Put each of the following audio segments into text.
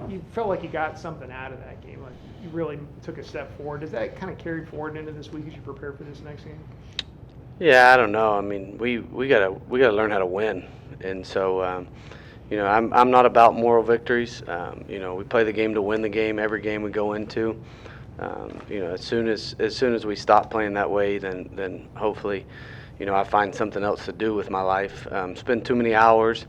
you felt like you got something out of that game. Like you really took a step forward. Does that kind of carry forward into this week as you prepare for this next game? Yeah, I don't know. I mean, we gotta learn how to win, and so I'm not about moral victories. We play the game to win the game. Every game we go into. As soon as we stop playing that way, then hopefully, I find something else to do with my life. Spend too many hours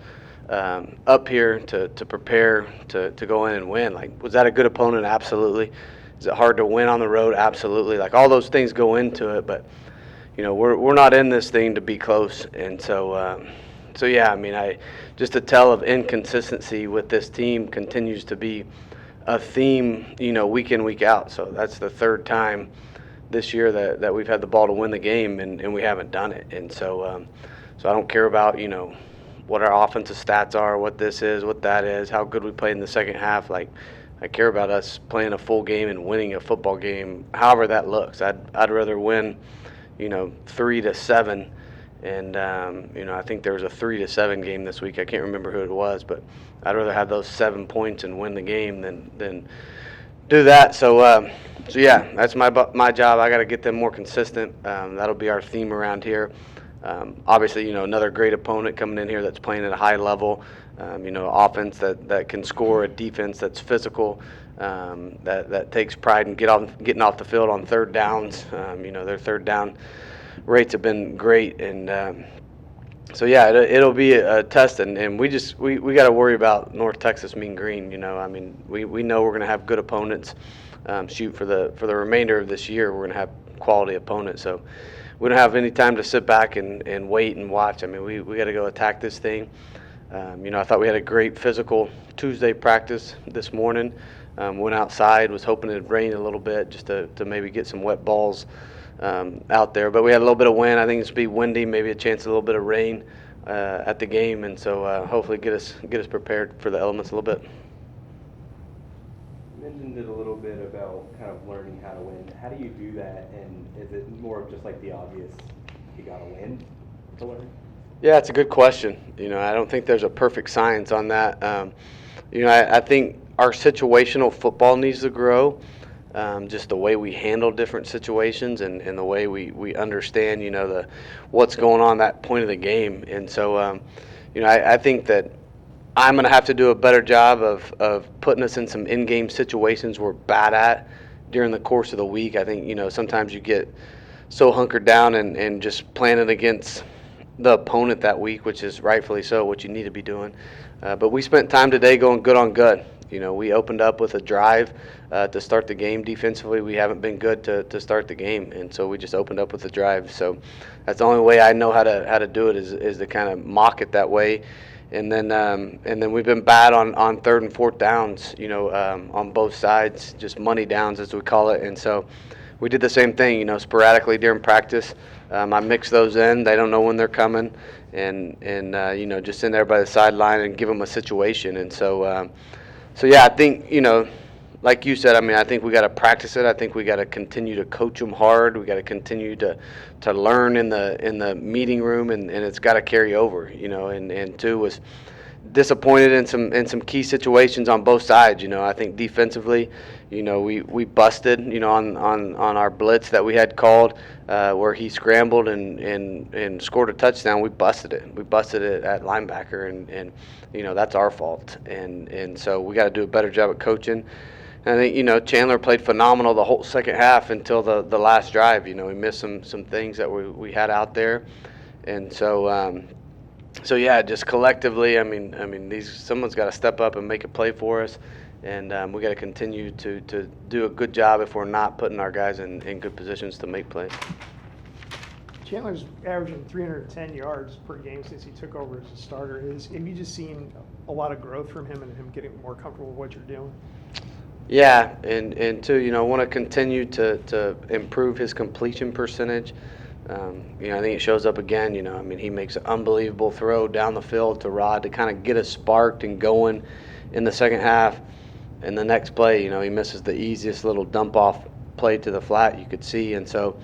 up here to prepare to go in and win. Like, was that a good opponent? Absolutely. Is it hard to win on the road? Absolutely. Like, all those things go into it, but we're not in this thing to be close, and so yeah. I mean, I just a tell of inconsistency with this team continues to be a theme, week in, week out. So that's the third time this year that we've had the ball to win the game, and we haven't done it. And so I don't care about what our offensive stats are, what this is, what that is, how good we played in the second half. Like, I care about us playing a full game and winning a football game, however that looks. I'd rather win 3-7, and I think there was a 3-7 game this week. I can't remember who it was, but I'd rather have those 7 points and win the game than do that. So yeah, that's my job. I got to get them more consistent. That'll be our theme around here. Obviously, another great opponent coming in here that's playing at a high level. Offense that can score, a defense that's physical, that takes pride in getting off the field on third downs. Their third down rates have been great, and so yeah, it'll be a test, and we got to worry about North Texas Mean Green. I mean, we know we're going to have good opponents. Shoot, for the remainder of this year, we're going to have quality opponents. So we don't have any time to sit back and wait and watch. I mean, we got to go attack this thing. I thought we had a great physical Tuesday practice this morning. Went outside, was hoping it'd rain a little bit just to maybe get some wet balls out there. But we had a little bit of wind. I think it's be windy, maybe a chance of a little bit of rain at the game, and so hopefully get us prepared for the elements a little bit. You mentioned it a little bit about kind of learning how to win. How do you do that, and is it more of just like the obvious, you got to win to learn? Yeah, it's a good question. I don't think there's a perfect science on that. I think our situational football needs to grow. Just the way we handle different situations and the way we understand, what's going on at that point of the game. And so, I think that I'm going to have to do a better job of putting us in some in-game situations we're bad at during the course of the week. I think, sometimes you get so hunkered down and just planning against the opponent that week, which is rightfully so what you need to be doing. But we spent time today going good on good. We opened up with a drive to start the game. Defensively, we haven't been good to start the game, and so we just opened up with a drive. So that's the only way I know how to do it is to kind of mock it that way. And then we've been bad on third and fourth downs, on both sides, just money downs as we call it. And so we did the same thing, sporadically during practice. I mix those in. They don't know when they're coming, and just in there by the sideline and give them a situation. And so yeah, I think like you said, I mean, I think we got to practice it. I think we got to continue to coach them hard. We got to continue to learn in the meeting room, and it's got to carry over. And two was disappointed in some key situations on both sides. I think defensively, we busted, on our blitz that we had called, where he scrambled and scored a touchdown. We busted it. We busted it at linebacker, and that's our fault. And so we got to do a better job at coaching. And I think, Chandler played phenomenal the whole second half until the last drive. We missed some things that we had out there. And so yeah, just collectively, I mean, someone's got to step up and make a play for us, and we got to continue to do a good job if we're not putting our guys in good positions to make plays. Chandler's averaging 310 yards per game since he took over as a starter. Have you just seen a lot of growth from him and him getting more comfortable with what you're doing? Yeah, and two, want to continue to improve his completion percentage. I think it shows up again. He makes an unbelievable throw down the field to Rod to kind of get us sparked and going in the second half. And the next play, he misses the easiest little dump off play to the flat you could see. And so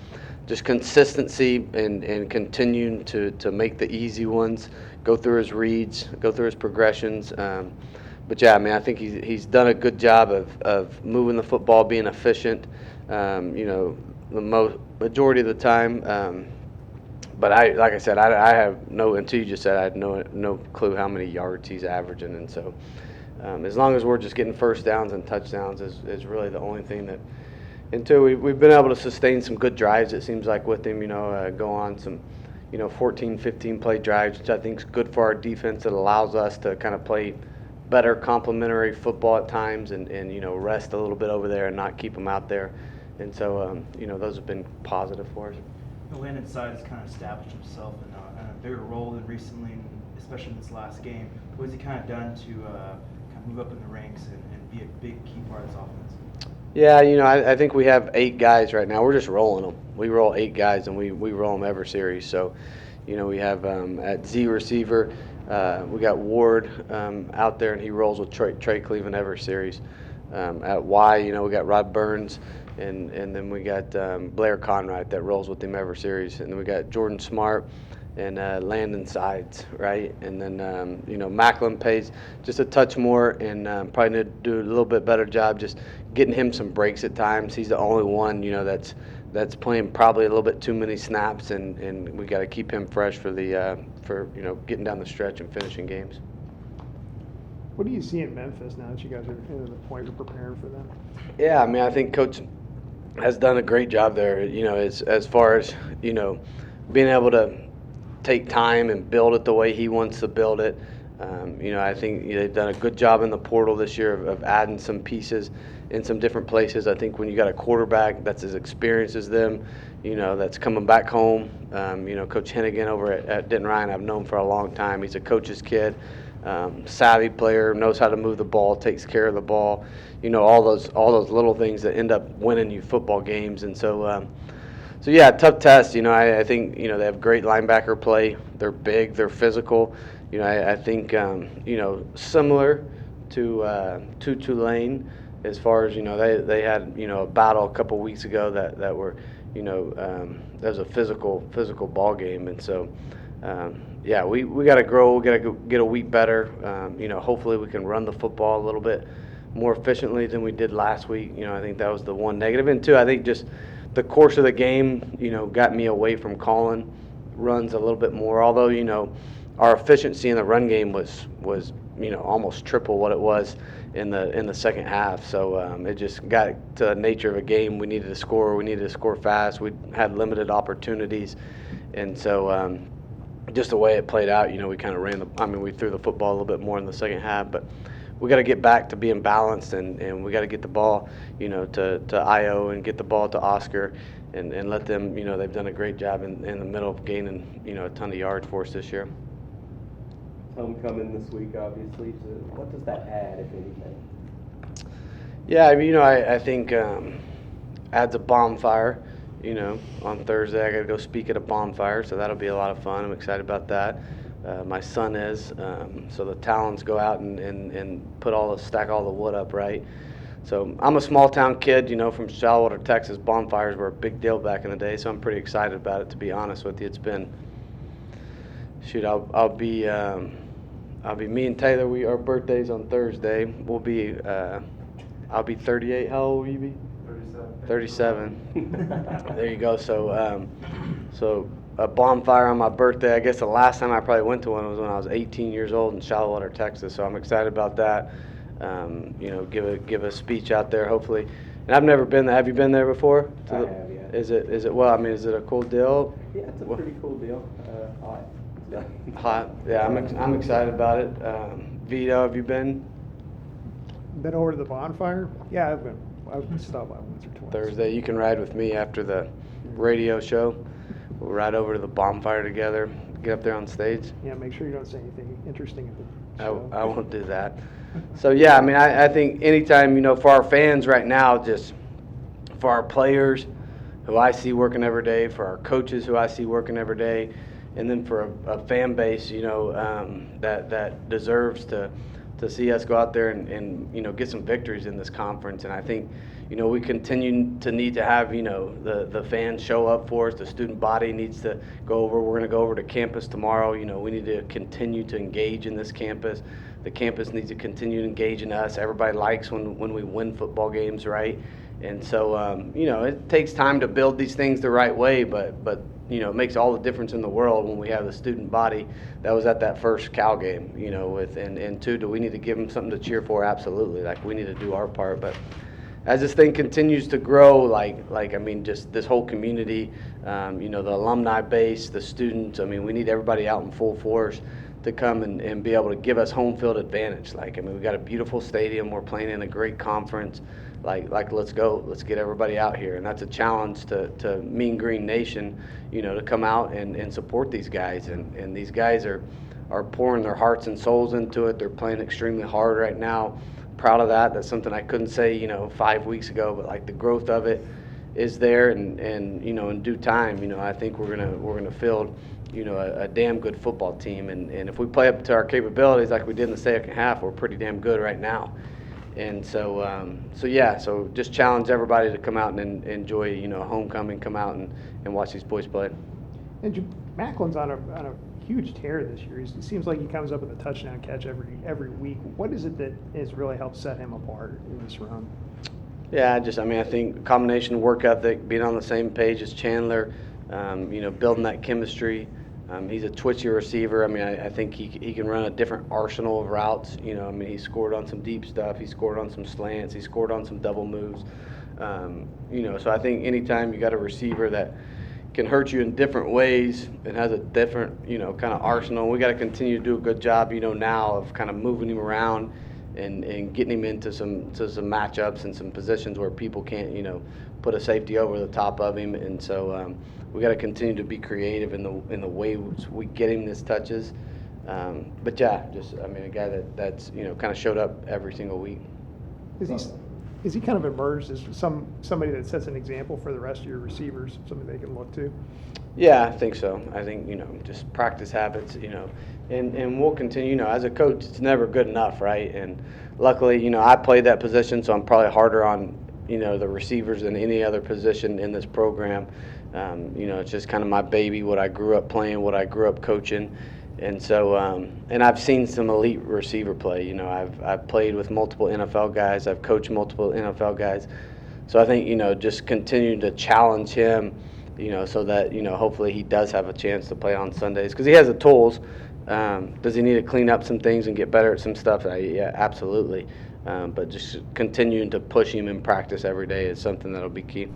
just consistency and continuing to make the easy ones, go through his reads, go through his progressions. yeah, I mean, I think he's done a good job of moving the football, being efficient, the majority of the time. But like I said, I have no, until you just said, I had no clue how many yards he's averaging. And so as long as we're just getting first downs and touchdowns is really the only thing that, until we've been able to sustain some good drives, it seems like with him, go on some, 14, 15 play drives, which I think is good for our defense. It allows us to kind of play better complementary football at times and rest a little bit over there and not keep them out there. And so, those have been positive for us. Landon Side has kind of established himself in a bigger role than recently, and especially in this last game. What has he kind of done to kind of move up in the ranks and be a big key part of this offense? Yeah, I think we have 8 guys right now. We're just rolling them. We roll 8 guys, and we roll them every series. So, we have at Z receiver, we got Ward out there, and he rolls with Trey Cleveland every series. At Y, we got Rod Burns. And then we got Blair Conrad that rolls with him every series. And then we got Jordan Smart and Landon Sides, right? And then, Macklin pays just a touch more and probably need to do a little bit better job just getting him some breaks at times. He's the only one, that's playing probably a little bit too many snaps, and we got to keep him fresh for getting down the stretch and finishing games. What do you see in Memphis now that you guys are into the point of preparing for them? Yeah, I mean, I think Coach has done a great job there, as far as, being able to take time and build it the way he wants to build it. I think they've done a good job in the portal this year of adding some pieces in some different places. I think when you got a quarterback that's as experienced as them, that's coming back home, Coach Hennigan over at Denton Ryan, I've known for a long time. He's a coach's kid. Savvy player, knows how to move the ball, takes care of the ball, all those little things that end up winning you football games. And so yeah, tough test. I think they have great linebacker play. They're big, they're physical. I think similar to Tulane as far as they had a battle a couple weeks ago that were that was a physical ball game. And so yeah, we got to grow. We got to get a week better. Hopefully we can run the football a little bit more efficiently than we did last week. I think that was the one negative. And two, I think just the course of the game, got me away from calling runs a little bit more. Although, our efficiency in the run game was almost triple what it was in the second half. So it just got to the nature of a game. We needed to score. We needed to score fast. We had limited opportunities, and so. Just the way it played out, we kind of we threw the football a little bit more in the second half, but we got to get back to being balanced, and we got to get the ball, to Io and get the ball to Oscar and let them, they've done a great job in the middle of gaining, a ton of yards for us this year. Homecoming this week, obviously. So what does that add, if anything? Yeah, I think adds a bonfire. On Thursday I got to go speak at a bonfire, so that'll be a lot of fun. I'm excited about that. My son is, so the Talons go out and stack all the wood up, right? So I'm a small town kid, from Shallowater, Texas. Bonfires were a big deal back in the day, so I'm pretty excited about it, to be honest with you. It's been, I'll be me and Taylor. Our birthday's on Thursday. I'll be 38. How old will you be? 37. There you go. So, so a bonfire on my birthday. I guess the last time I probably went to one was when I was 18 years old in Shallowater, Texas. So I'm excited about that. Give a speech out there, hopefully. And I've never been there. Have you been there before? I have, yeah. Is it? Well, is it a cool deal? Yeah, it's a pretty cool deal. Hot. Hot. Yeah, I'm excited about it. Vito, have you been? Been over to the bonfire? Yeah, I've stopped by once or twice. Thursday, you can ride with me after the radio show. We'll ride over to the bonfire together, get up there on stage. Yeah, make sure you don't say anything interesting at the show. I won't do that. So yeah, I think anytime, for our fans right now, just for our players who I see working every day, for our coaches who I see working every day, and then for a fan base, that deserves to see us go out there and get some victories in this conference. And I think, we continue to need to have, the fans show up for us. The student body needs to go over. We're going to go over to campus tomorrow. We need to continue to engage in this campus. The campus needs to continue to engage in us. Everybody likes when we win football games, right? And so, it takes time to build these things the right way, but it makes all the difference in the world when we have the student body that was at that first Cal game, and two, do we need to give them something to cheer for? Absolutely. Like, we need to do our part. But as this thing continues to grow, just this whole community, the alumni base, the students, we need everybody out in full force to come and be able to give us home field advantage. We got a beautiful stadium. We're playing in a great conference. Let's go. Let's get everybody out here. And that's a challenge to Mean Green Nation, to come out and support these guys. And these guys are pouring their hearts and souls into it. They're playing extremely hard right now. Proud of that. That's something I couldn't say, 5 weeks ago, but the growth of it is there. And in due time, I think we're gonna field, a damn good football team. And if we play up to our capabilities like we did in the second half, we're pretty damn good right now. And so just challenge everybody to come out and enjoy, homecoming, come out and watch these boys play. And Macklin's on a huge tear this year. It seems like he comes up with a touchdown catch every week. What is it that has really helped set him apart in this run? Yeah, I think a combination of work ethic, being on the same page as Chandler, building that chemistry. He's a twitchy receiver. I think he can run a different arsenal of routes. He scored on some deep stuff. He scored on some slants. He scored on some double moves. So I think anytime you got a receiver that can hurt you in different ways and has a different, kind of arsenal, we got to continue to do a good job, now of kind of moving him around and getting him into some matchups and some positions where people can't, put a safety over the top of him. And so we got to continue to be creative in the way we get him his touches. But yeah, a guy that's kind of showed up every single week. Is he kind of emerged as somebody that sets an example for the rest of your receivers, something they can look to? Yeah, I think so. I think, just practice habits, and we'll continue. As a coach, it's never good enough, right? And luckily, I played that position, so I'm probably harder on, the receivers than any other position in this program. It's just kind of my baby, what I grew up playing, what I grew up coaching. And so, and I've seen some elite receiver play. I've played with multiple NFL guys. I've coached multiple NFL guys. So I think, just continue to challenge him, so that, hopefully he does have a chance to play on Sundays because he has the tools. Does he need to clean up some things and get better at some stuff? Yeah, absolutely. But just continuing to push him in practice every day is something that'll be key.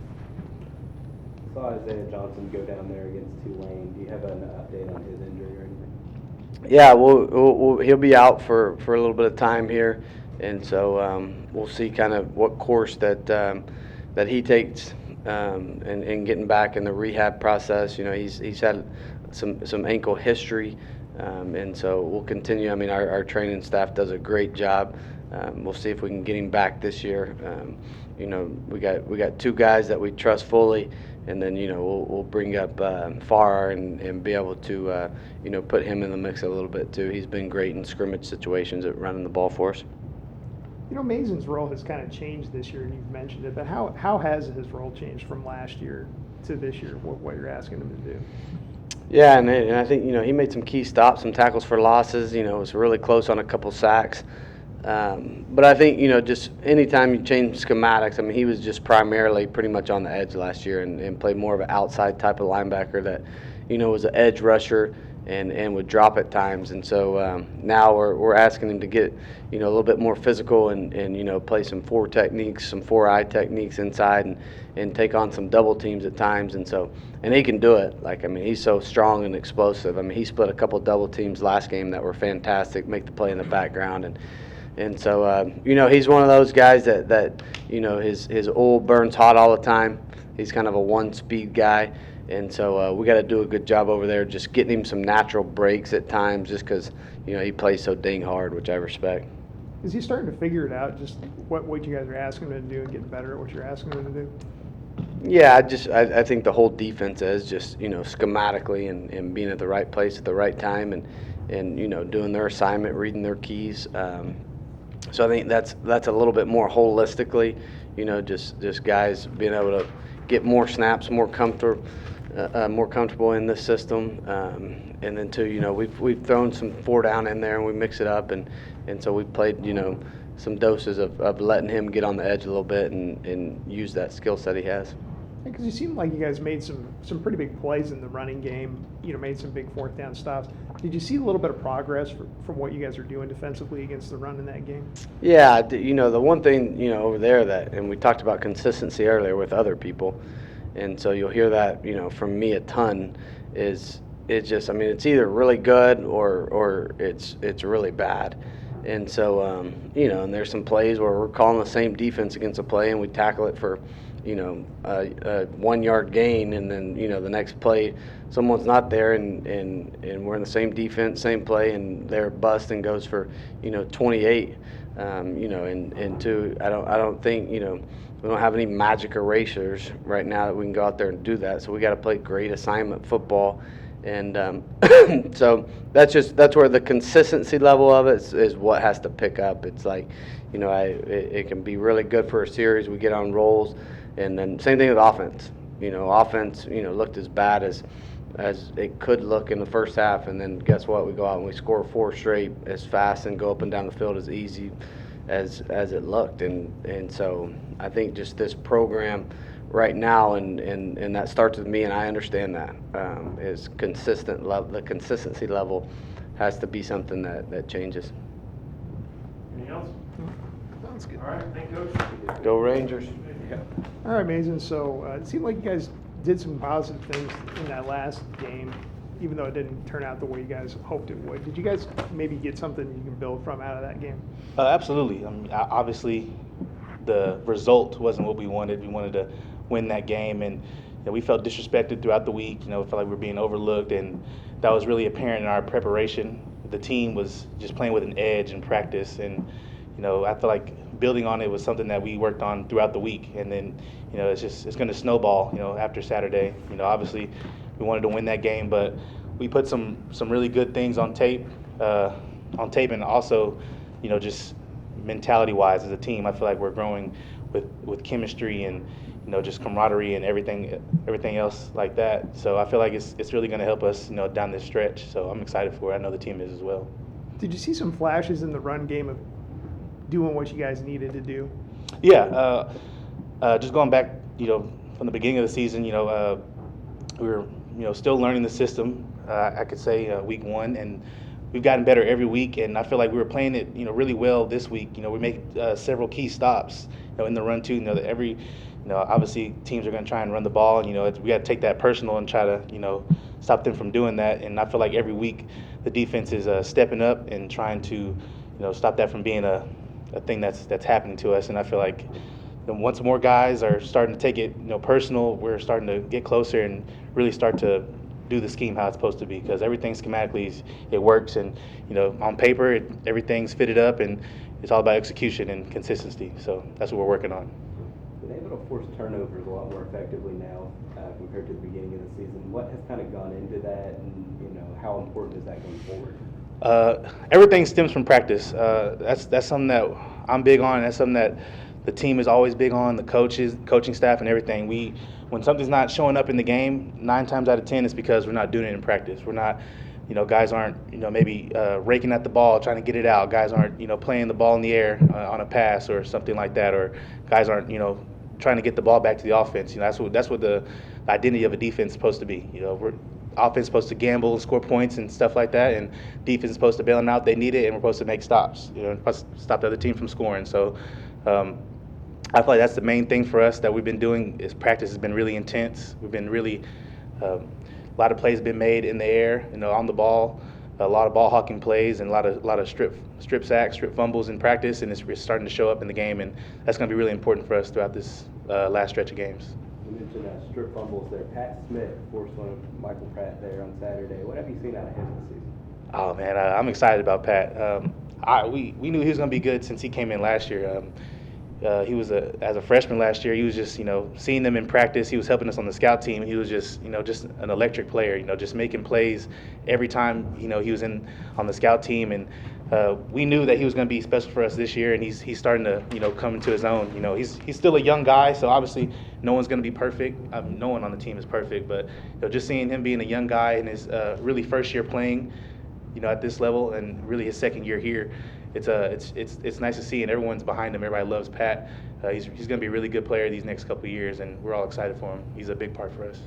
I saw Isaiah Johnson go down there against Tulane. Do you have an update on his injury or anything? Yeah, he'll be out for a little bit of time here, and so we'll see kind of what course that he takes and getting back in the rehab process. He's had some ankle history, and so we'll continue. Our training staff does a great job. We'll see if we can get him back this year. We got two guys that we trust fully. And then, we'll bring up Farr and be able to, put him in the mix a little bit too. He's been great in scrimmage situations at running the ball for us. Mason's role has kind of changed this year, and you've mentioned it, but how has his role changed from last year to this year, what you're asking him to do? Yeah, and I think, he made some key stops, some tackles for losses, was really close on a couple sacks. But I think, just anytime you change schematics, he was just primarily pretty much on the edge last year and played more of an outside type of linebacker that, was an edge rusher and would drop at times. And so now we're asking him to get, a little bit more physical and play some 4 techniques, some 4-eye techniques inside and take on some double teams at times. And he can do it. He's so strong and explosive. He split a couple double teams last game that were fantastic, make the play in the background. And so, he's one of those guys that his oil burns hot all the time. He's kind of a one-speed guy. And so we got to do a good job over there just getting him some natural breaks at times just because, he plays so dang hard, which I respect. Is he starting to figure it out, just what you guys are asking him to do and getting better at what you're asking him to do? Yeah, I think the whole defense is just, schematically and being at the right place at the right time and doing their assignment, reading their keys. So I think that's a little bit more holistically, just guys being able to get more snaps, more comfort, more comfortable in this system. And then too, we've thrown some 4 down in there and we mix it up, and so we've played, some doses of letting him get on the edge a little bit and use that skill set he has. Because you seem like you guys made some pretty big plays in the running game, made some big 4th down stops. Did you see a little bit of progress from what you guys are doing defensively against the run in that game? Yeah, the one thing, over there and we talked about consistency earlier with other people, and so you'll hear that, from me a ton, it's just, it's either really good or it's really bad. And so, and there's some plays where we're calling the same defense against a play and we tackle it for, a 1 yard gain, and then, the next play someone's not there and we're in the same defense, same play, and they're bust and goes for, 28, and two, I don't think, we don't have any magic erasers right now that we can go out there and do that. So we got to play great assignment football. And so that's where the consistency level of it is what has to pick up. It's like, it can be really good for a series. We get on rolls. And then same thing with offense. Offense, looked as bad as it could look in the first half. And then guess what? We go out and we score 4 straight as fast and go up and down the field as easy as it looked. And so I think just this program right now, and that starts with me, and I understand that, is consistent. The consistency level has to be something that changes. Anything else? Sounds good. All right, thank you, Coach. Go Rangers. All right, Mason. So it seemed like you guys did some positive things in that last game, even though it didn't turn out the way you guys hoped it would. Did you guys maybe get something you can build from out of that game? Absolutely. Obviously, the result wasn't what we wanted. We wanted to win that game, and we felt disrespected throughout the week. Felt like we were being overlooked, and that was really apparent in our preparation. The team was just playing with an edge in practice, and I feel like building on it was something that we worked on throughout the week, and then it's going to snowball. After Saturday, obviously we wanted to win that game, but we put some really good things on tape, and also just mentality-wise as a team, I feel like we're growing with chemistry and just camaraderie and everything else like that. So I feel like it's really going to help us down this stretch. So I'm excited for it. I know the team is as well. Did you see some flashes in the run game of doing what you guys needed to do? Yeah, just going back, from the beginning of the season, we were, still learning the system. I could say week 1, and we've gotten better every week. And I feel like we were playing it, really well this week. We make several key stops, in the run too. That every, obviously teams are going to try and run the ball, and we got to take that personal and try to, stop them from doing that. And I feel like every week the defense is stepping up and trying to, stop that from being a thing that's happening to us. And I feel like once more guys are starting to take it personal, we're starting to get closer and really start to do the scheme how it's supposed to be, because everything schematically it works, and on paper everything's fitted up, and it's all about execution and consistency. So that's what we're working on. Been able to force turnovers a lot more effectively now compared to the beginning of the season. What has kind of gone into that, and how important is that going forward? Everything stems from practice. That's something that I'm big on. That's something that the team is always big on. The coaching staff, and everything. When something's not showing up in the game, 9 times out of 10 it's because we're not doing it in practice. We're not, guys aren't, maybe raking at the ball, trying to get it out. Guys aren't, playing the ball in the air on a pass or something like that. Or guys aren't, trying to get the ball back to the offense. That's what the identity of a defense is supposed to be. Offense is supposed to gamble and score points and stuff like that, and defense is supposed to bail them out. They need it, and we're supposed to make stops. Supposed to stop the other team from scoring. So I feel like that's the main thing for us that we've been doing. Is practice has been really intense. We've been really a lot of plays have been made in the air, on the ball. A lot of ball hawking plays and a lot of strip sacks, strip fumbles in practice, and it's starting to show up in the game, and that's going to be really important for us throughout this last stretch of games. You mentioned strip fumbles there. Pat Smith forced one of Michael Pratt there on Saturday. What have you seen out of him this season? Oh man, I'm excited about Pat. We knew he was going to be good since he came in last year. He was as a freshman last year. He was just seeing them in practice. He was helping us on the scout team. He was just just an electric player. Just making plays every time he was on the scout team, and we knew that he was going to be special for us this year, and he's starting to come into his own. He's still a young guy, so obviously no one's going to be perfect. No one on the team is perfect, but just seeing him being a young guy in his really first year playing, at this level, and really his second year here, it's nice to see, and everyone's behind him. Everybody loves Pat. He's going to be a really good player these next couple of years, and we're all excited for him. He's a big part for us.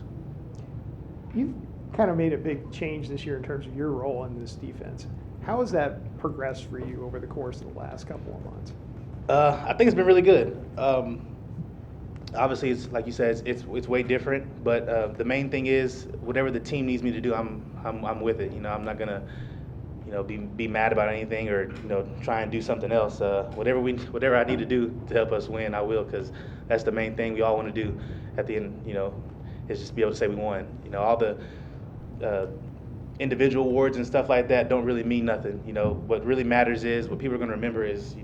You've kind of made a big change this year in terms of your role in this defense. How has that progressed for you over the course of the last couple of months? I think it's been really good. Obviously, it's like you said, it's way different. But the main thing is, whatever the team needs me to do, I'm with it. I'm not gonna, be mad about anything or try and do something else. Whatever I need to do to help us win, I will, because that's the main thing we all want to do at the end. Is just be able to say we won. All the individual awards and stuff like that don't really mean nothing. What really matters is what people are going to remember is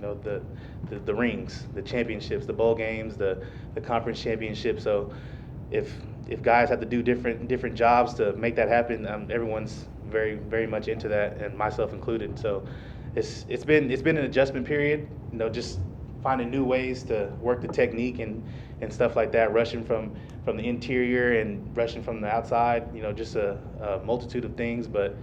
the rings, the championships, the bowl games, the conference championships. So if guys have to do different jobs to make that happen, everyone's very, very much into that, and myself included. So it's been an adjustment period. Just finding new ways to work the technique and stuff like that, rushing from the interior and rushing from the outside, just a multitude of things. But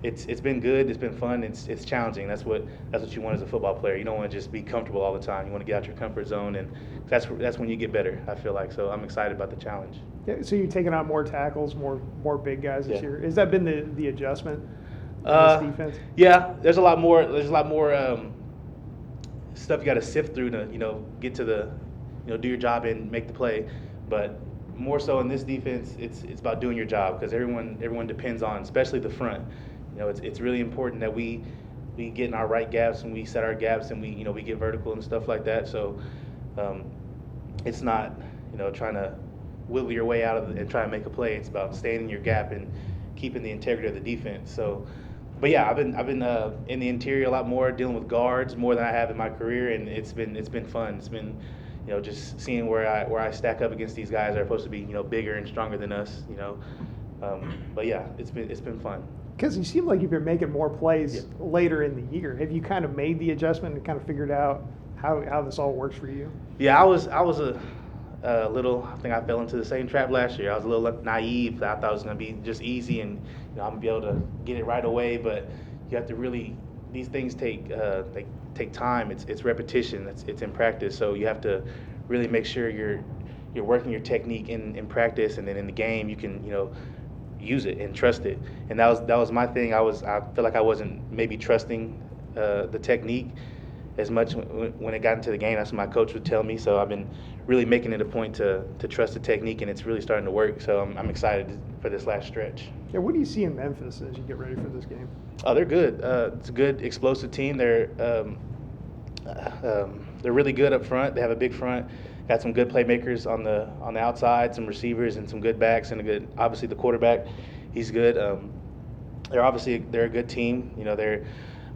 it's been good, it's been fun, it's challenging. That's what you want as a football player. You don't want to just be comfortable all the time. You want to get out your comfort zone, and that's when you get better, I feel like. So I'm excited about the challenge. Yeah, so you've taken on more tackles, more big guys this Yeah. year. Has that been the adjustment in this defense? Yeah, there's a lot more stuff you got to sift through to get to the do your job and make the play. But more so in this defense, it's about doing your job, because everyone depends on, especially the front. It's really important that we get in our right gaps and we set our gaps and we get vertical and stuff like that. So it's not trying to wiggle your way out of it and try and make a play. It's about staying in your gap and keeping the integrity of the defense. So, but yeah, I've been in the interior a lot more, dealing with guards more than I have in my career, and it's been fun. It's been just seeing where I stack up against these guys that are supposed to be bigger and stronger than us. But yeah, it's been fun. Because you seem like you've been making more plays later in the year. Have you kind of made the adjustment and kind of figured out how this all works for you? Yeah, I was a little. I think I fell into the same trap last year. I was a little naive. I thought it was going to be just easy and I'm gonna be able to get it right away. But you have to really. These things take time. It's repetition. It's in practice. So you have to really make sure you're working your technique in practice, and then in the game you can use it and trust it. And that was my thing. I feel like I wasn't maybe trusting the technique as much when it got into the game. That's what my coach would tell me. So I've been really making it a point to trust the technique, and it's really starting to work. So I'm excited for this last stretch. Yeah, what do you see in Memphis as you get ready for this game? Oh, they're good. It's a good, explosive team. They're really good up front. They have a big front. Got some good playmakers on the outside, some receivers, and some good backs, and obviously the quarterback. He's good. They're a good team.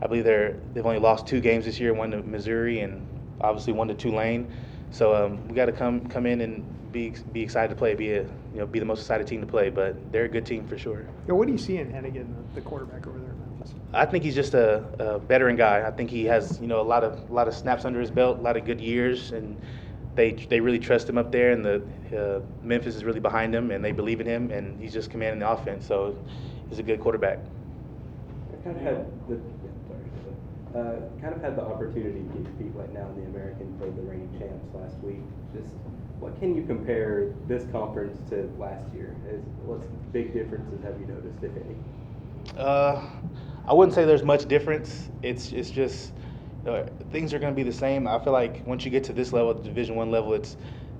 I believe they've only lost 2 games this year, one to Missouri and obviously one to Tulane. So we got to come in and be excited to play, be the most excited team to play. But they're a good team for sure. Yeah, what do you see in Hennigan, the quarterback over there in Memphis? I think he's just a veteran guy. I think he has a lot of snaps under his belt, a lot of good years, and they really trust him up there. And the Memphis is really behind him, and they believe in him, and he's just commanding the offense. So he's a good quarterback. I kind of had the opportunity to get your feet wet now in the American for the reigning champs last week. Just what can you compare this conference to last year? What big differences have you noticed, if any? I wouldn't say there's much difference. It's just things are going to be the same. I feel like once you get to this level, the Division I level,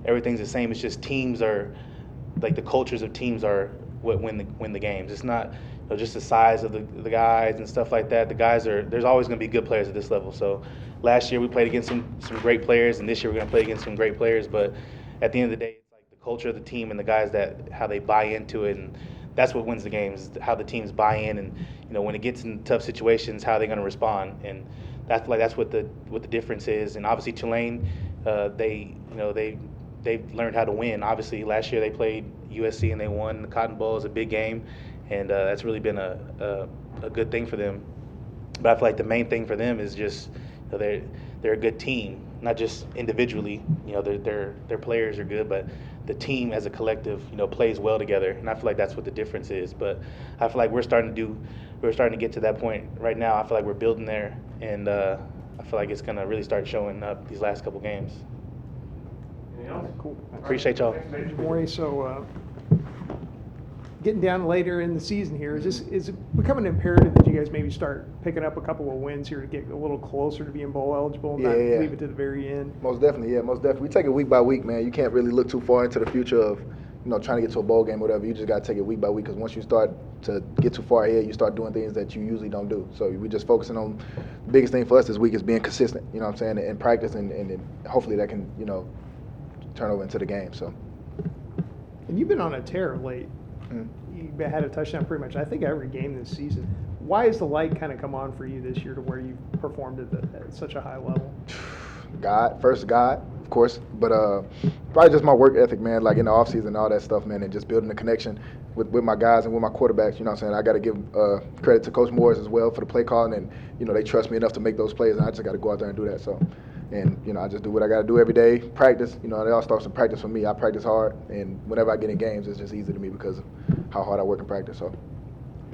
everything's the same. It's just teams are like the cultures of teams are what win the games. It's not just the size of the guys and stuff like that. There's always going to be good players at this level. So last year we played against some great players, and this year we're going to play against some great players. But at the end of the day, it's like the culture of the team and the guys how they buy into it, and that's what wins the games. How the teams buy in, and when it gets in tough situations, how they're going to respond. And that's what the difference is. And obviously Tulane, they've learned how to win. Obviously last year they played USC and they won. The Cotton Bowl is a big game, and that's really been a good thing for them. But I feel like the main thing for them is just they're a good team, not just individually. Their players are good, but the team as a collective, plays well together. And I feel like that's what the difference is. But I feel like we're starting to get to that point right now. I feel like we're building there, and I feel like it's gonna really start showing up these last couple games. Anything else? Cool. Appreciate y'all. Thanks, Major. Maury, so getting down later in the season here, is it becoming imperative that you guys maybe start picking up a couple of wins here to get a little closer to being bowl eligible and not Yeah. leave it to the very end? Most definitely, yeah, most definitely. We take it week by week, man. You can't really look too far into the future of, trying to get to a bowl game or whatever. You just got to take it week by week, because once you start to get too far ahead, you start doing things that you usually don't do. So we're just focusing on the biggest thing for us this week is being consistent, you know what I'm saying, and practice, and hopefully that can, turn over into the game. So. And you've been on a tear late. Mm. You had a touchdown pretty much, I think, every game this season. Why has the light kind of come on for you this year to where you've performed at such a high level? God, of course, but probably just my work ethic, man, like in the offseason and all that stuff, man, and just building a connection with my guys and with my quarterbacks, you know what I'm saying? I got to give credit to Coach Morris as well for the play calling, and, they trust me enough to make those plays, and I just got to go out there and do that. So, and, I just do what I got to do every day, practice. It all starts with practice for me. I practice hard, and whenever I get in games, it's just easy to me because of how hard I work in practice. So.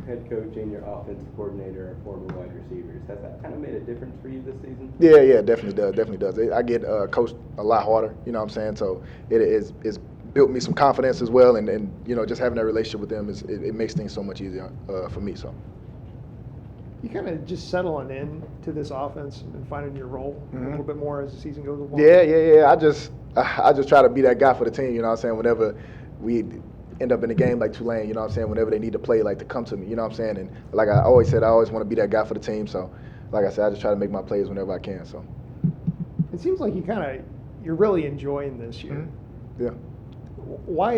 Head coach and your offensive coordinator are former wide receivers. Has that kind of made a difference for you this season? Yeah, definitely does. I get coached a lot harder, you know what I'm saying? So it's built me some confidence as well, and just having that relationship with them, it makes things so much easier for me. So. You kind of just settling in to this offense and finding your role a little bit more as the season goes along? Yeah. I just try to be that guy for the team, you know what I'm saying? Whenever we end up in a game like Tulane, you know what I'm saying, whenever they need to play, like to come to me, you know what I'm saying? And like I always said, I always want to be that guy for the team. So like I said, I just try to make my plays whenever I can. So It seems like you're really enjoying this year. yeah. Why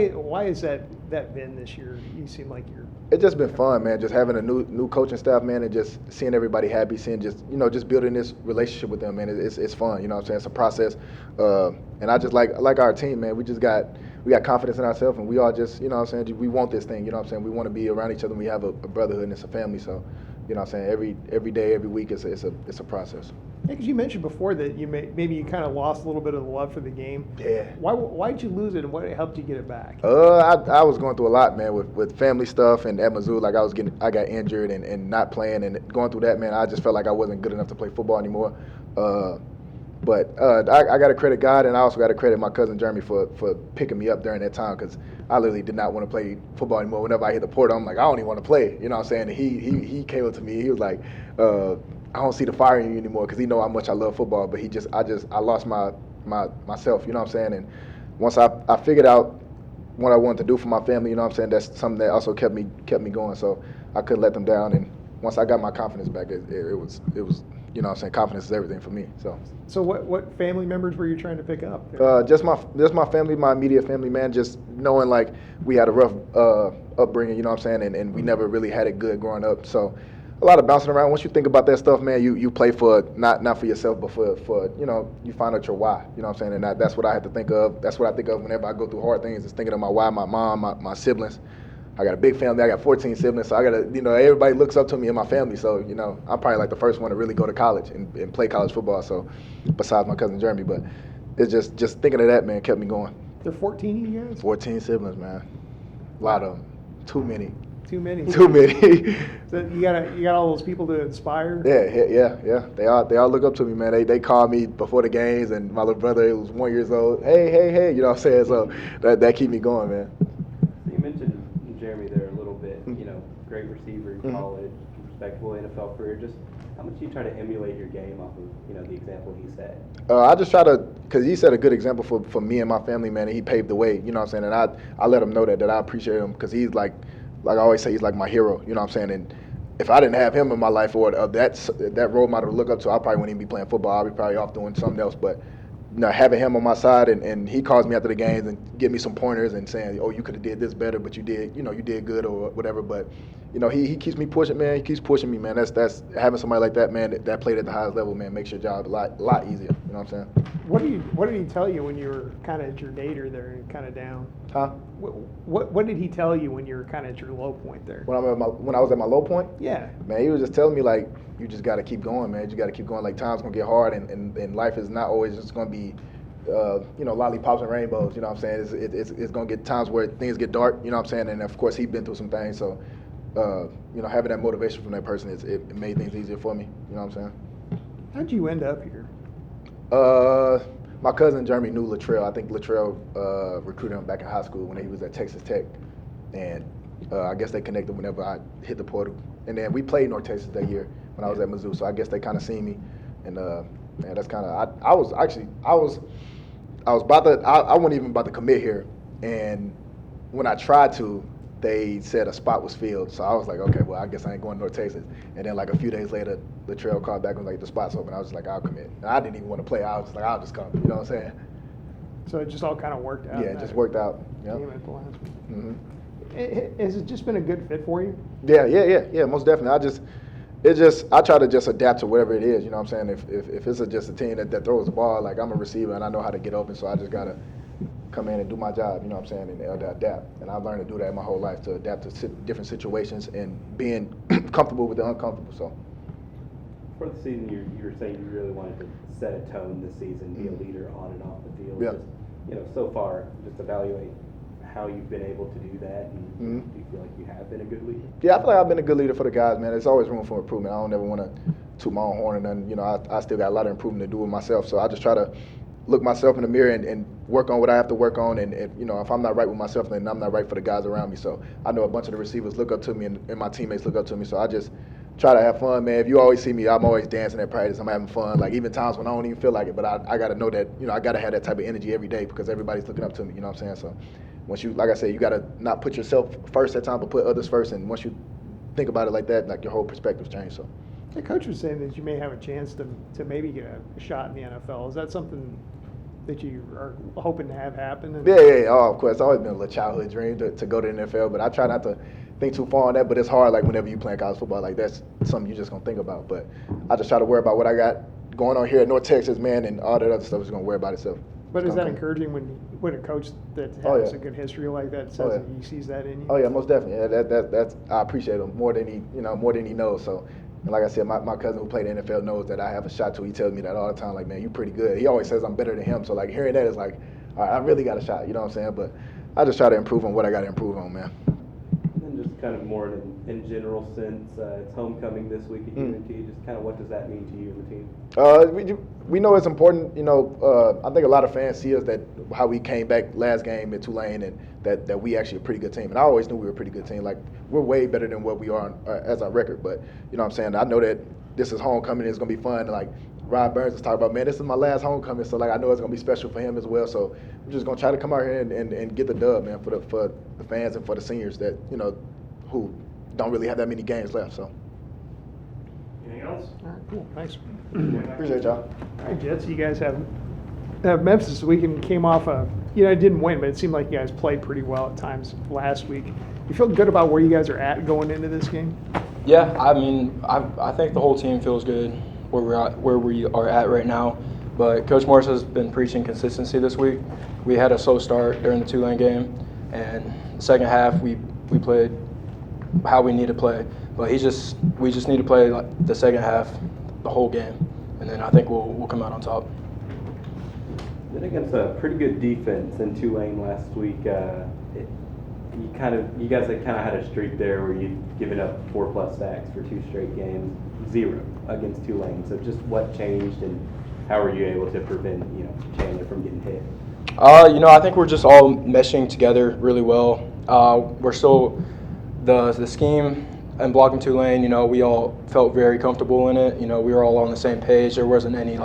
is that been this year? You seem like you're. It's just been fun, man. Just having a new coaching staff, man, and just seeing everybody happy, seeing just building this relationship with them, man. It's fun, you know what I'm saying? It's a process, and I just like our team, man. We got confidence in ourselves, and we all just, you know what I'm saying? We want this thing, you know what I'm saying? We want to be around each other. And we have a brotherhood, and it's a family. So, you know what I'm saying? Every day, every week, it's a process. Yeah, because you mentioned before that maybe you kind of lost a little bit of the love for the game. Yeah. Why'd you lose it, and what helped you get it back? I was going through a lot, man, with family stuff, and at Mizzou, like I got injured and not playing, and going through that, man, I just felt like I wasn't good enough to play football anymore. But I got to credit God, and I also got to credit my cousin Jeremy for picking me up during that time, because I literally did not want to play football anymore. Whenever I hit the portal, I'm like, I don't even want to play. You know what I'm saying? And he came up to me. He was like, I don't see the fire in you anymore, because he know how much I love football. But I lost myself. You know what I'm saying? And once I figured out what I wanted to do for my family, you know what I'm saying? That's something that also kept me going. So I couldn't let them down. And once I got my confidence back, it was. You know what I'm saying? Confidence is everything for me. So what family members were you trying to pick up there? Just my family, my immediate family, man. Just knowing like we had a rough upbringing, you know what I'm saying, and we never really had it good growing up. So a lot of bouncing around. Once you think about that stuff, man, you play for not for yourself, but for you find out your why. You know what I'm saying, and that's what I have to think of. That's what I think of whenever I go through hard things. Is thinking of my why, my mom, my siblings. I got a big family. I got 14 siblings, so I got to, everybody looks up to me in my family. So, I'm probably like the first one to really go to college and play college football. So, besides my cousin Jeremy, but it's just thinking of that, man, kept me going. There are 14 of you guys? 14 siblings, man. A lot of them. Too many. Too many. Too many. So you got all those people to inspire? Yeah. They all look up to me, man. They call me before the games, and my little brother, who was 1 year old, hey, you know what I'm saying? So that keep me going, man. You mentioned Jeremy there a little bit, great receiver in college, respectable NFL career. Just how much do you try to emulate your game off of, the example he set? I just try to, because he set a good example for me and my family, man, and he paved the way, you know what I'm saying? And I let him know that I appreciate him, because he's like I always say, he's like my hero, you know what I'm saying? And if I didn't have him in my life, or that role model to look up to, I probably wouldn't even be playing football. I'd be probably off doing something else. But having him on my side, and he calls me after the games and give me some pointers and saying, oh, you could have did this better, but you did good or whatever. But he keeps me pushing, man. He keeps pushing me, man. That's having somebody like that, man, that played at the highest level, man, makes your job a lot easier. You know what I'm saying? What did he tell you when you were kind of at your nadir there and kind of down? Huh? What did he tell you when you were kind of at your low point there? When I was at my low point, Yeah. man, he was just telling me like, you just got to keep going, man. You got to keep going. Like times gonna get hard, and life is not always just gonna be, lollipops and rainbows. You know what I'm saying? It's gonna get times where things get dark. You know what I'm saying? And of course, he's been through some things. So, having that motivation from that person, it made things easier for me. You know what I'm saying? How'd you end up here? My cousin Jeremy knew Latrell. I think Latrell recruited him back in high school when he was at Texas Tech, and I guess they connected whenever I hit the portal. And then we played North Texas that year when I was at Mizzou, so I guess they kind of seen me, and man, that's kind of I wasn't even about to commit here, and when I tried to, they said a spot was filled, so I was like, okay, well, I guess I ain't going to North Texas. And then like a few days later, the trail called back and was like, the spot's open. I was just like, I'll commit. And I didn't even want to play. I was just like, I'll just come. You know what I'm saying? So it just all kind of worked out. Yeah, it just worked out. Yep. Game at the last week. Mm-hmm. Has it just been a good fit for you? Yeah, most definitely. I try to just adapt to whatever it is. You know what I'm saying? If it's just a team that throws the ball, like I'm a receiver and I know how to get open, so I just gotta come in and do my job. You know what I'm saying? And adapt. And I've learned to do that my whole life, to adapt to different situations and being comfortable with the uncomfortable. So. For the season, you were saying you really wanted to set a tone this season, be a leader on and off the field. Yeah. Just, so far, just evaluate how you've been able to do that, and do you feel like you have been a good leader? Yeah, I feel like I've been a good leader for the guys, man. There's always room for improvement. I don't ever want to toot my own horn or nothing. I still got a lot of improvement to do with myself, so I just try to look myself in the mirror and work on what I have to work on. And if I'm not right with myself, then I'm not right for the guys around me. So I know a bunch of the receivers look up to me, and my teammates look up to me. So I just try to have fun, man. If you always see me, I'm always dancing at practice. I'm having fun. Like even times when I don't even feel like it, but I got to know that, I got to have that type of energy every day because everybody's looking up to me. You know what I'm saying? So once you, like I said, you got to not put yourself first at times, but put others first. And once you think about it like that, like your whole perspective's changed. So. The coach was saying that you may have a chance to maybe get a shot in the NFL. Is that something that you are hoping to have happen? Yeah. Oh, of course. It's always been a little childhood dream to go to the NFL, but I try not to think too far on that. But it's hard, like whenever you play college football, like that's something you're just gonna think about. But I just try to worry about what I got going on here at North Texas, man, and all that other stuff is gonna worry about itself. But is that encouraging when a coach that has a good history like that says that he sees that in you? Oh yeah, most definitely. Yeah, that's I appreciate him more than he knows. So. And like I said, my cousin who played in the NFL knows that I have a shot to. He tells me that all the time, like, man, you're pretty good. He always says I'm better than him. So, like, hearing that is like, all right, I really got a shot. You know what I'm saying? But I just try to improve on what I got to improve on, man. And just kind of more in general sense, it's homecoming this week at UNT. Just kind of what does that mean to you and the team? We know it's important. I think a lot of fans see us that how we came back last game at Tulane and that we actually a pretty good team. And I always knew we were a pretty good team. Like, we're way better than what we are as our record. But, you know what I'm saying? I know that this is homecoming. It's going to be fun. Like, Rod Burns was talking about, man, this is my last homecoming. So, like, I know it's going to be special for him as well. So, we're just going to try to come out here and get the dub, man, for the fans and for the seniors that, who don't really have that many games left. So. Anything else? All right, cool. Thanks. Appreciate y'all. All right, Jets, you guys have Memphis this weekend came off it didn't win, but it seemed like you guys played pretty well at times last week. You feel good about where you guys are at going into this game? Yeah, I mean, I think the whole team feels good where we are at right now. But Coach Morris has been preaching consistency this week. We had a slow start during the Tulane game, and the second half we played how we need to play. But we just need to play like the second half, the whole game, and then I think we'll come out on top. Then against a pretty good defense in Tulane last week, you guys had kind of had a streak there where you'd given up 4+ sacks for 2 straight games, 0 against Tulane. So just what changed and how were you able to prevent Chandler from getting hit? I think we're just all meshing together really well. We're still the scheme and blocking Tulane. We all felt very comfortable in it. We were all on the same page. There wasn't any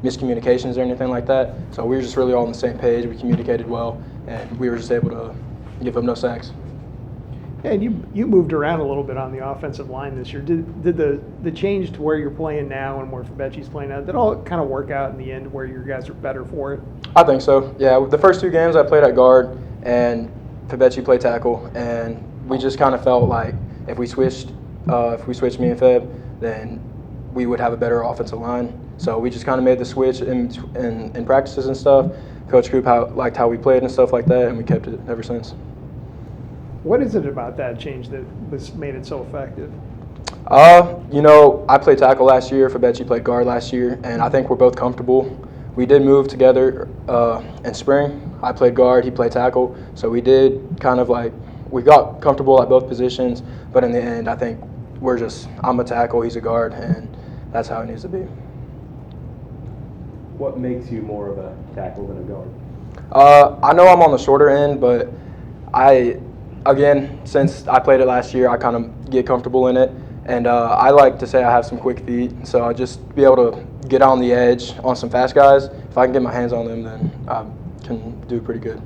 miscommunications or anything like that. So we were just really all on the same page. We communicated well, and we were just able to give them no sacks. Yeah, and you moved around a little bit on the offensive line this year. Did the change to where you're playing now and where Fabecchi's playing now, did it all kind of work out in the end where your guys are better for it? I think so. Yeah, the first 2 games I played at guard and Fabecchi played tackle, and we just kind of felt like if we switched me and Feb, then we would have a better offensive line. So we just kind of made the switch in practices and stuff. Coach Coop liked how we played and stuff like that, and we kept it ever since. What is it about that change that made it so effective? I played tackle last year. Fabechi played guard last year, and I think we're both comfortable. We did move together in spring. I played guard, he played tackle. So we did we got comfortable at both positions, but in the end, I think I'm a tackle, he's a guard, and that's how it needs to be. What makes you more of a tackle than a guard? I know I'm on the shorter end, but since I played it last year, I kind of get comfortable in it. And I like to say I have some quick feet, so I'll just be able to get on the edge on some fast guys. If I can get my hands on them, then I can do pretty good.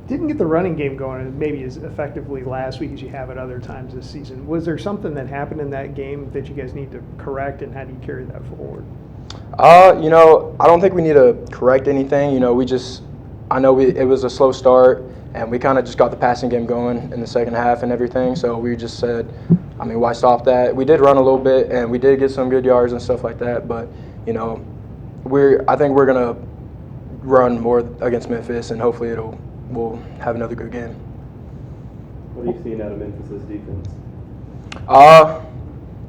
Didn't get the running game going maybe as effectively last week as you have at other times this season. Was there something that happened in that game that you guys need to correct, and how do you carry that forward? I don't think we need to correct anything. It was a slow start, and we kind of just got the passing game going in the second half and everything. So we just said, why stop that? We did run a little bit, and we did get some good yards and stuff like that. But I think we're gonna run more against Memphis, and hopefully we'll have another good game. What are you seeing out of Memphis' defense?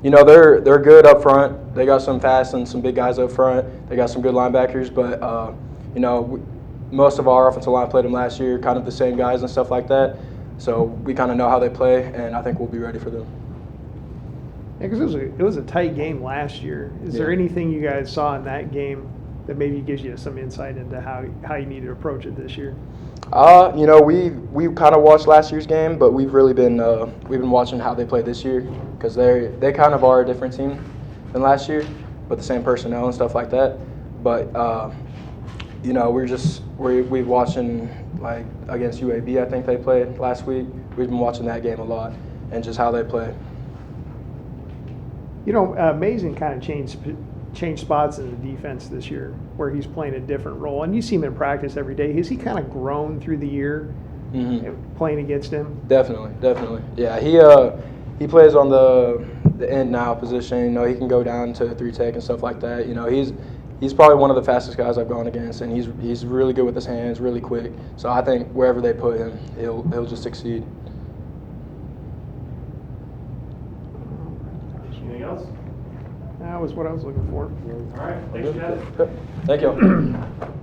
They're good up front. They got some fast and some big guys up front. They got some good linebackers, but most of our offensive line played them last year, kind of the same guys and stuff like that. So we kind of know how they play, and I think we'll be ready for them. Yeah, because it was a tight game last year. Is there anything you guys saw in that game that maybe gives you some insight into how you need to approach it this year? We kind of watched last year's game, but we've been watching how they play this year, because they kind of are a different team than last year, but the same personnel and stuff like that. But we're watching, like, against UAB, I think they played last week. We've been watching that game a lot and just how they play. Mason kind of changed spots in the defense this year, where he's playing a different role, and you see him in practice every day. Has he kind of grown through the year playing against him? Definitely. Yeah, he plays on the end now position. He can go down to 3-tech and stuff like that. He's probably one of the fastest guys I've gone against, and he's really good with his hands, really quick. So I think wherever they put him, he'll just succeed. Anything else? That was what I was looking for. All right, thanks, guys. Thank you.